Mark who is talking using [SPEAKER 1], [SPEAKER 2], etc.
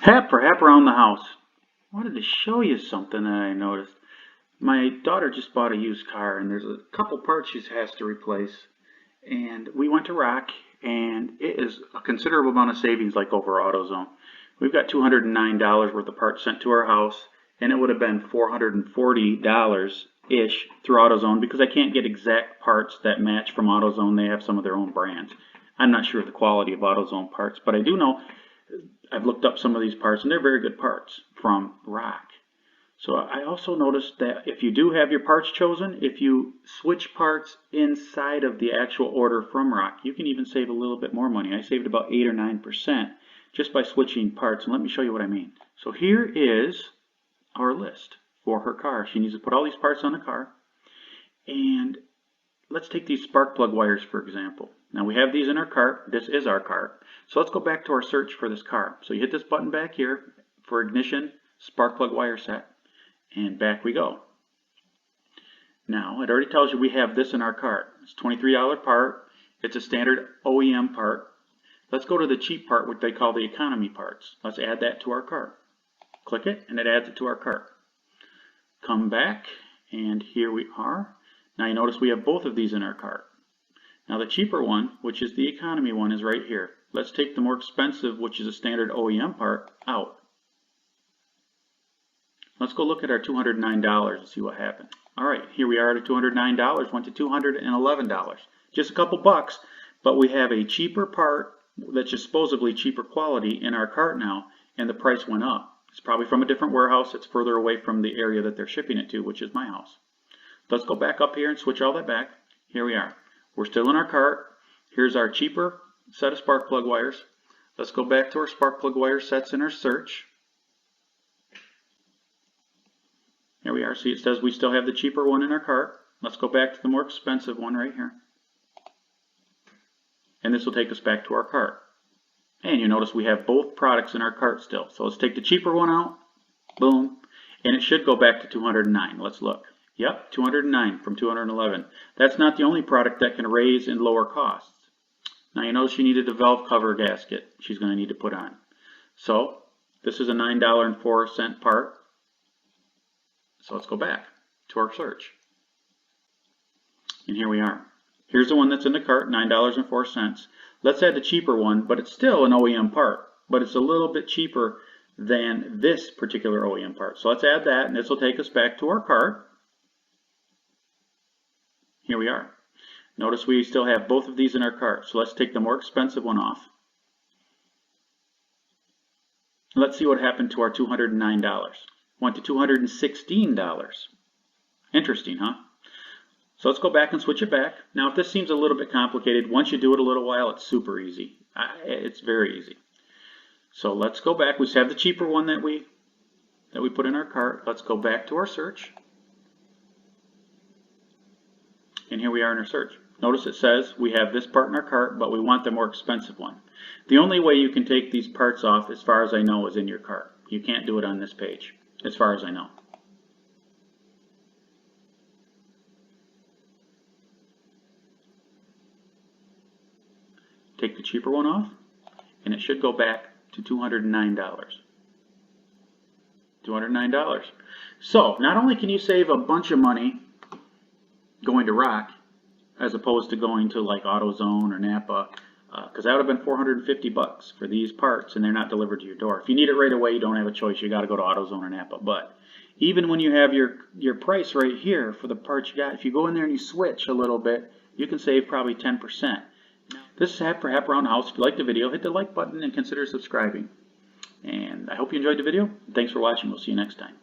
[SPEAKER 1] Hap around the house. I wanted to show you something that I noticed. My daughter just bought a used car, and there's a couple parts she has to replace. And we went to Rock, and it is a considerable amount of savings, like over AutoZone. We've got $209 worth of parts sent to our house, and it would have been $440-ish through AutoZone because I can't get exact parts that match from AutoZone. They have some of their own brands. I'm not sure of the quality of AutoZone parts, but I do know I've looked up some of these parts, and they're very good parts from Rock. So I also noticed that if you do have your parts chosen, if you switch parts inside of the actual order from Rock, you can even save a little bit more money. I saved about 8 or 9% just by switching parts, and let me show you what I mean. So here is our list for her car. She needs to put all these parts on the car, and let's take these spark plug wires for example. Now we have these in our cart. This is our cart. So let's go back to our search for this car. So you hit this button back here for ignition, spark plug wire set, and back we go. Now it already tells you we have this in our cart. It's a $23 part. It's a standard OEM part. Let's go to the cheap part, what they call the economy parts. Let's add that to our cart. Click it, and it adds it to our cart. Come back, and here we are. Now you notice we have both of these in our cart. Now the cheaper one, which is the economy one, is right here. Let's take the more expensive, which is a standard OEM part, out. Let's go look at our $209 and see what happened. Alright, here we are at $209, went to $211. Just a couple bucks, but we have a cheaper part that's supposedly cheaper quality in our cart now, and the price went up. It's probably from a different warehouse. It's further away from the area that they're shipping it to, which is my house. Let's go back up here and switch all that back. Here we are. We're still in our cart. Here's our cheaper set of spark plug wires. Let's go back to our spark plug wire sets in our search. Here we are. See, it says we still have the cheaper one in our cart. Let's go back to the more expensive one right here. And this will take us back to our cart. And you notice we have both products in our cart still. So let's take the cheaper one out. Boom. And it should go back to $209. Let's look. Yep, $209 from $211. That's not the only product that can raise and lower costs. Now you notice you needed a valve cover gasket she's going to need to put on. So this is a $9.04 part. So let's go back to our search. And here we are. Here's the one that's in the cart, $9.04. Let's add the cheaper one, but it's still an OEM part. But it's a little bit cheaper than this particular OEM part. So let's add that, and this will take us back to our cart. Here we are. Notice we still have both of these in our cart. So let's take the more expensive one off. Let's see what happened to our $209. Went to $216. Interesting, huh? So let's go back and switch it back. Now if this seems a little bit complicated, once you do it a little while, it's super easy. It's very easy. So let's go back. We have the cheaper one that we put in our cart. Let's go back to our search. And here we are in our search. Notice it says we have this part in our cart, but we want the more expensive one. The only way you can take these parts off, as far as I know, is in your cart. You can't do it on this page, as far as I know. Take the cheaper one off, and it should go back to $209. $209. So, not only can you save a bunch of money going to Rock, as opposed to going to like AutoZone or Napa, because that would have been $450 for these parts, and they're not delivered to your door. If you need it right away, you don't have a choice. You got to go to AutoZone or Napa. But even when you have your price right here for the parts you got, if you go in there and you switch a little bit, you can save probably 10%. This is Hap Around the House. If you liked the video, hit the like button and consider subscribing. And I hope you enjoyed the video. Thanks for watching. We'll see you next time.